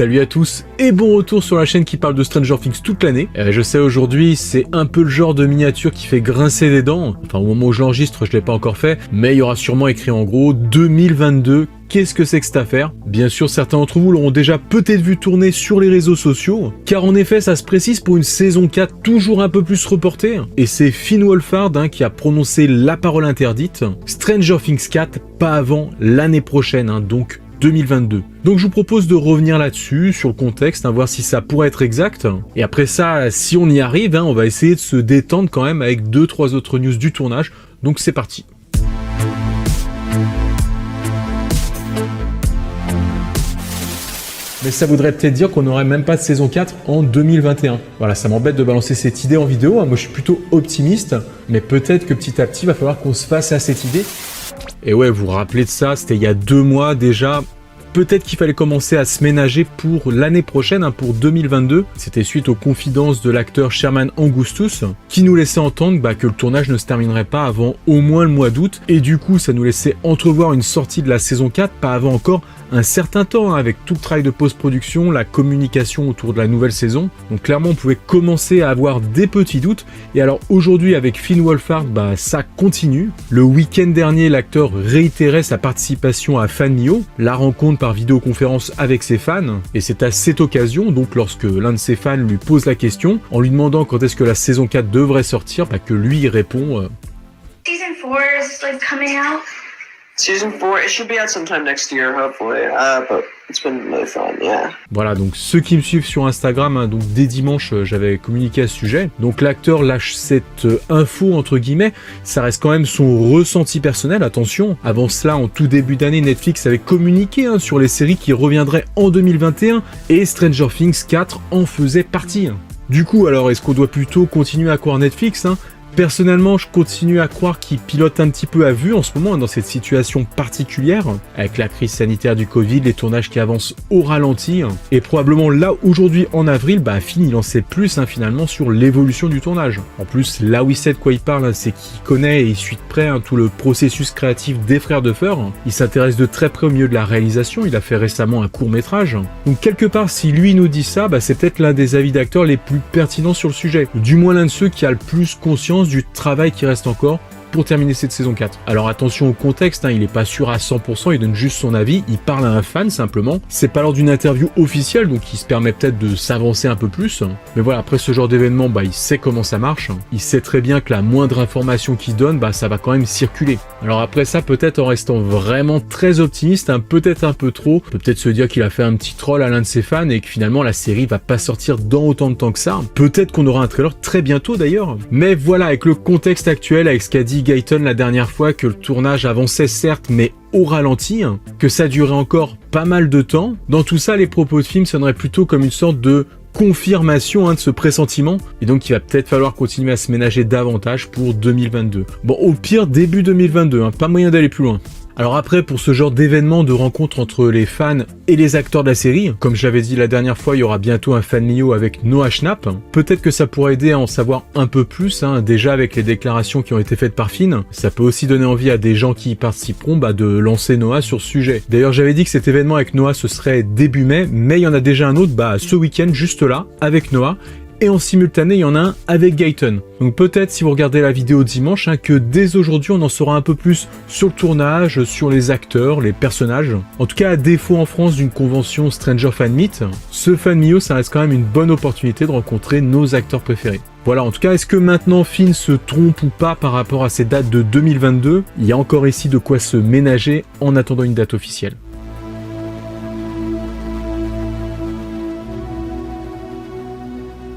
Salut à tous et bon retour sur la chaîne qui parle de Stranger Things toute l'année. Je sais aujourd'hui c'est un peu le genre de miniature qui fait grincer des dents. Enfin au moment où je l'enregistre je l'ai pas encore fait, mais il y aura sûrement écrit en gros 2022. Qu'est-ce que c'est que cette affaire? Bien sûr, certains d'entre vous l'auront déjà peut-être vu tourner sur les réseaux sociaux, car en effet, ça se précise pour une saison 4 toujours un peu plus reportée, et c'est Finn Wolfhard qui a prononcé la parole interdite. Stranger Things 4, pas avant l'année prochaine, donc 2022. Donc je vous propose de revenir là-dessus, sur le contexte, voir si ça pourrait être exact. Et après ça, si on y arrive, on va essayer de se détendre quand même avec 2-3 autres news du tournage. Donc c'est parti. Mais ça voudrait peut-être dire qu'on n'aurait même pas de saison 4 en 2021. Voilà, ça m'embête de balancer cette idée en vidéo. Moi, je suis plutôt optimiste, mais peut-être que petit à petit, il va falloir qu'on se fasse à cette idée. Et ouais, vous vous rappelez de ça, c'était il y a 2 mois déjà. Peut-être qu'il fallait commencer à se ménager pour l'année prochaine, pour 2022. C'était suite aux confidences de l'acteur Sherman Angustus, qui nous laissait entendre que le tournage ne se terminerait pas avant au moins le mois d'août. Et du coup, ça nous laissait entrevoir une sortie de la saison 4, pas avant encore un certain temps, avec tout le travail de post-production, la communication autour de la nouvelle saison. Donc clairement, on pouvait commencer à avoir des petits doutes. Et alors aujourd'hui, avec Finn Wolfhard, ça continue. Le week-end dernier, l'acteur réitérait sa participation à FanMio, la rencontre par vidéoconférence avec ses fans. Et c'est à cette occasion, donc lorsque l'un de ses fans lui pose la question, en lui demandant quand est-ce que la saison 4 devrait sortir, que lui il répond Season 4 is coming out. Season 4, it should be out sometime next year, hopefully. But it's been really fun, yeah. Voilà, donc ceux qui me suivent sur Instagram, donc dès dimanche, j'avais communiqué à ce sujet. Donc l'acteur lâche cette info, entre guillemets, ça reste quand même son ressenti personnel, attention. Avant cela, en tout début d'année, Netflix avait communiqué sur les séries qui reviendraient en 2021, et Stranger Things 4 en faisait partie. Du coup, alors, est-ce qu'on doit plutôt continuer à croire Netflix Personnellement, je continue à croire qu'il pilote un petit peu à vue en ce moment dans cette situation particulière, avec la crise sanitaire du Covid, les tournages qui avancent au ralenti, et probablement là, aujourd'hui, en avril, Finn, il en sait plus finalement sur l'évolution du tournage. En plus, là où il sait de quoi il parle, c'est qu'il connaît et il suit de près tout le processus créatif des frères Duffer. Il s'intéresse de très près au milieu de la réalisation, il a fait récemment un court-métrage. Donc quelque part, si lui nous dit ça, c'est peut-être l'un des avis d'acteurs les plus pertinents sur le sujet, du moins l'un de ceux qui a le plus conscience du travail qui reste encore pour terminer cette saison 4. Alors attention au contexte, il est pas sûr à 100%, il donne juste son avis, il parle à un fan simplement. C'est pas lors d'une interview officielle, donc il se permet peut-être de s'avancer un peu plus. Mais voilà, après ce genre d'événement, il sait comment ça marche. Il sait très bien que la moindre information qu'il donne, ça va quand même circuler. Alors après ça, peut-être en restant vraiment très optimiste, peut-être un peu trop, peut-être se dire qu'il a fait un petit troll à l'un de ses fans et que finalement la série va pas sortir dans autant de temps que ça. Peut-être qu'on aura un trailer très bientôt d'ailleurs. Mais voilà, avec le contexte actuel, avec ce qu'a dit Guyton la dernière fois, que le tournage avançait certes mais au ralenti, que ça durait encore pas mal de temps, dans tout ça les propos de film sonneraient plutôt comme une sorte de confirmation de ce pressentiment, et donc il va peut-être falloir continuer à se ménager davantage pour 2022. Bon, au pire début 2022, pas moyen d'aller plus loin. Alors après, pour ce genre d'événement de rencontre entre les fans et les acteurs de la série, comme je l'avais dit la dernière fois, il y aura bientôt un FanMio avec Noah Schnapp. Peut-être que ça pourrait aider à en savoir un peu plus, déjà avec les déclarations qui ont été faites par Finn. Ça peut aussi donner envie à des gens qui y participeront de lancer Noah sur ce sujet. D'ailleurs, j'avais dit que cet événement avec Noah, ce serait début mai, mais il y en a déjà un autre, ce week-end, juste là, avec Noah. Et en simultané, il y en a un avec Guyton. Donc peut-être, si vous regardez la vidéo dimanche, que dès aujourd'hui, on en saura un peu plus sur le tournage, sur les acteurs, les personnages. En tout cas, à défaut en France d'une convention Stranger Fan Meet, ce FanMio, ça reste quand même une bonne opportunité de rencontrer nos acteurs préférés. Voilà, en tout cas, est-ce que maintenant Finn se trompe ou pas par rapport à ces dates de 2022 ? Il y a encore ici de quoi se ménager en attendant une date officielle.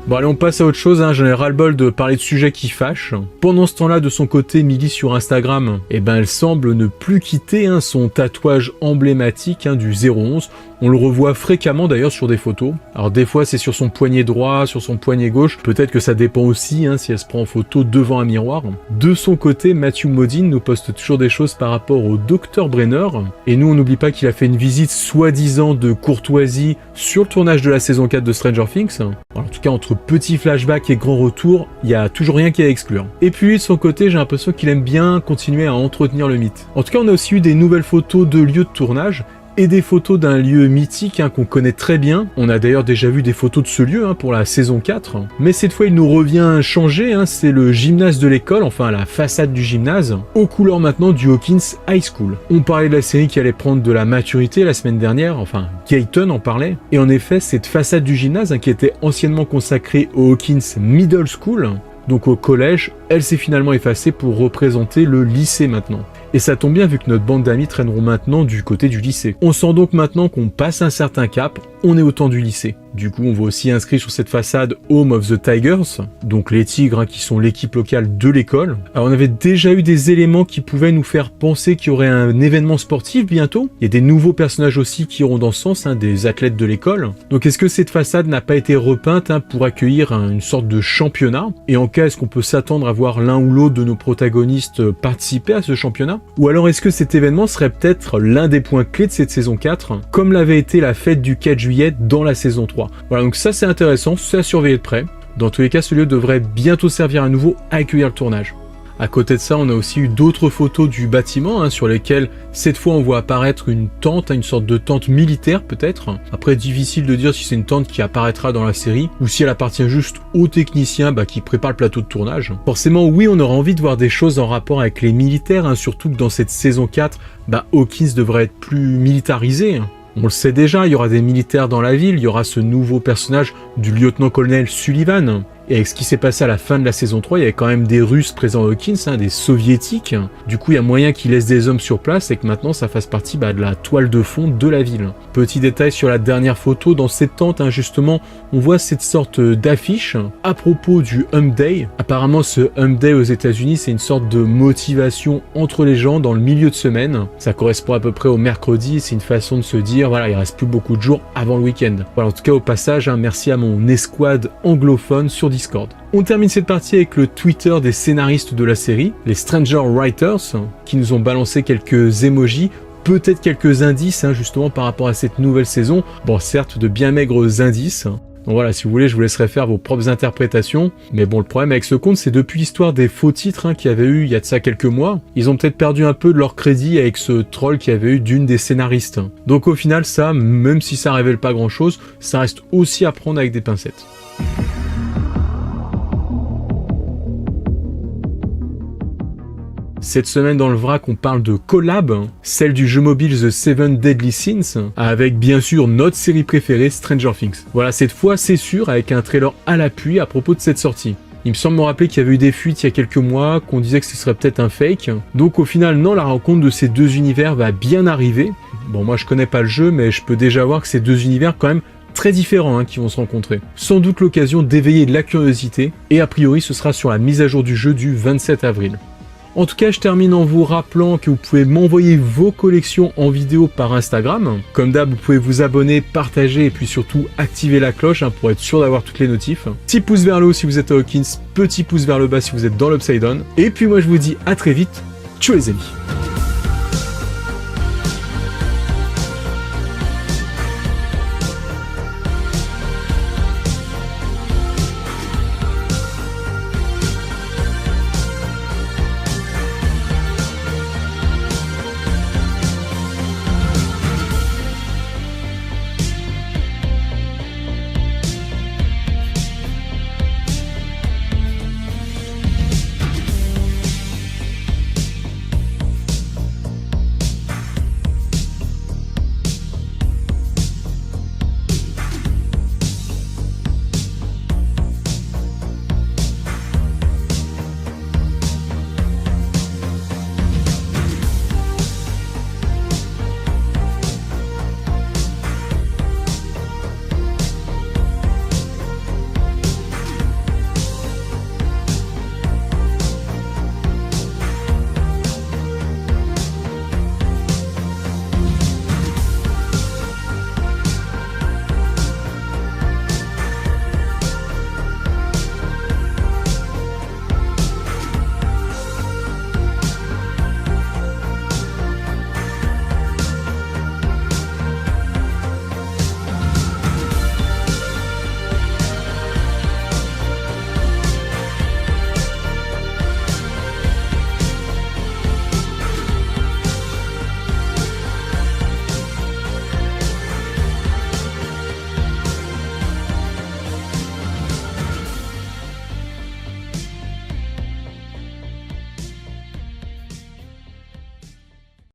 Bon allez, on passe à autre chose, j'en ai ras-le-bol de parler de sujets qui fâchent. Pendant ce temps-là, de son côté, Millie sur Instagram, elle semble ne plus quitter son tatouage emblématique du 011. On le revoit fréquemment d'ailleurs sur des photos. Alors des fois c'est sur son poignet droit, sur son poignet gauche, peut-être que ça dépend aussi si elle se prend en photo devant un miroir. De son côté, Matthew Modine nous poste toujours des choses par rapport au Dr Brenner. Et nous on n'oublie pas qu'il a fait une visite soi-disant de courtoisie sur le tournage de la saison 4 de Stranger Things. Alors, en tout cas entre petits flashbacks et grands retours, il n'y a toujours rien qui est à exclure. Et puis lui de son côté, j'ai l'impression qu'il aime bien continuer à entretenir le mythe. En tout cas on a aussi eu des nouvelles photos de lieux de tournage. et des photos d'un lieu mythique qu'on connaît très bien. On a d'ailleurs déjà vu des photos de ce lieu pour la saison 4. Mais cette fois, il nous revient changé, c'est le gymnase de l'école, enfin la façade du gymnase, aux couleurs maintenant du Hawkins High School. On parlait de la série qui allait prendre de la maturité la semaine dernière, enfin Gayton en parlait, et en effet, cette façade du gymnase qui était anciennement consacrée au Hawkins Middle School, donc au collège, elle s'est finalement effacée pour représenter le lycée maintenant. Et ça tombe bien vu que notre bande d'amis traîneront maintenant du côté du lycée. On sent donc maintenant qu'on passe un certain cap, on est au temps du lycée. Du coup, on voit aussi inscrit sur cette façade Home of the Tigers, donc les Tigres qui sont l'équipe locale de l'école. Alors on avait déjà eu des éléments qui pouvaient nous faire penser qu'il y aurait un événement sportif bientôt. Il y a des nouveaux personnages aussi qui iront dans ce sens, des athlètes de l'école. Donc est-ce que cette façade n'a pas été repeinte pour accueillir une sorte de championnat? Et en cas, est-ce qu'on peut s'attendre à voir l'un ou l'autre de nos protagonistes participer à ce championnat? Ou alors est-ce que cet événement serait peut-être l'un des points clés de cette saison 4, comme l'avait été la fête du 4 juillet dans la saison 3? Voilà, donc ça c'est intéressant, c'est à surveiller de près. Dans tous les cas, ce lieu devrait bientôt servir à nouveau à accueillir le tournage. À côté de ça, on a aussi eu d'autres photos du bâtiment sur lesquelles cette fois on voit apparaître une tente, une sorte de tente militaire peut-être. Après, difficile de dire si c'est une tente qui apparaîtra dans la série ou si elle appartient juste aux techniciens qui préparent le plateau de tournage. Forcément, oui, on aura envie de voir des choses en rapport avec les militaires, surtout que dans cette saison 4, Hawkins devrait être plus militarisé. On le sait déjà, il y aura des militaires dans la ville, il y aura ce nouveau personnage du lieutenant-colonel Sullivan. Et avec ce qui s'est passé à la fin de la saison 3, il y avait quand même des Russes présents à Hawkins, des Soviétiques. Du coup, il y a moyen qu'ils laissent des hommes sur place et que maintenant ça fasse partie de la toile de fond de la ville. Petit détail sur la dernière photo, dans cette tente, justement, on voit cette sorte d'affiche à propos du Hump Day. Apparemment, ce Hump Day aux États-Unis, c'est une sorte de motivation entre les gens dans le milieu de semaine. Ça correspond à peu près au mercredi, c'est une façon de se dire, voilà, il reste plus beaucoup de jours avant le week-end. Voilà, en tout cas, au passage, merci à mon escouade anglophone sur Discord. On termine cette partie avec le Twitter des scénaristes de la série, les Stranger Writers, qui nous ont balancé quelques emojis, peut-être quelques indices justement par rapport à cette nouvelle saison. Bon, certes, de bien maigres indices. Donc voilà, si vous voulez, je vous laisserai faire vos propres interprétations. Mais bon, le problème avec ce compte, c'est depuis l'histoire des faux titres qu'il y avait eu il y a de ça quelques mois, ils ont peut-être perdu un peu de leur crédit avec ce troll qu'il y avait eu d'une des scénaristes. Donc au final, ça, même si ça révèle pas grand-chose, ça reste aussi à prendre avec des pincettes. Cette semaine dans le vrac, on parle de collab, celle du jeu mobile The Seven Deadly Sins, avec bien sûr notre série préférée Stranger Things. Voilà, cette fois c'est sûr, avec un trailer à l'appui à propos de cette sortie. Il me semble me rappeler qu'il y avait eu des fuites il y a quelques mois, qu'on disait que ce serait peut-être un fake. Donc au final, non, la rencontre de ces deux univers va bien arriver. Bon, moi je connais pas le jeu, mais je peux déjà voir que ces deux univers quand même très différents qui vont se rencontrer. Sans doute l'occasion d'éveiller de la curiosité, et a priori ce sera sur la mise à jour du jeu du 27 avril. En tout cas, je termine en vous rappelant que vous pouvez m'envoyer vos collections en vidéo par Instagram. Comme d'hab, vous pouvez vous abonner, partager et puis surtout activer la cloche pour être sûr d'avoir toutes les notifs. Petit pouce vers le haut si vous êtes à Hawkins, petit pouce vers le bas si vous êtes dans l'Upside Down. Et puis moi je vous dis à très vite, ciao les amis.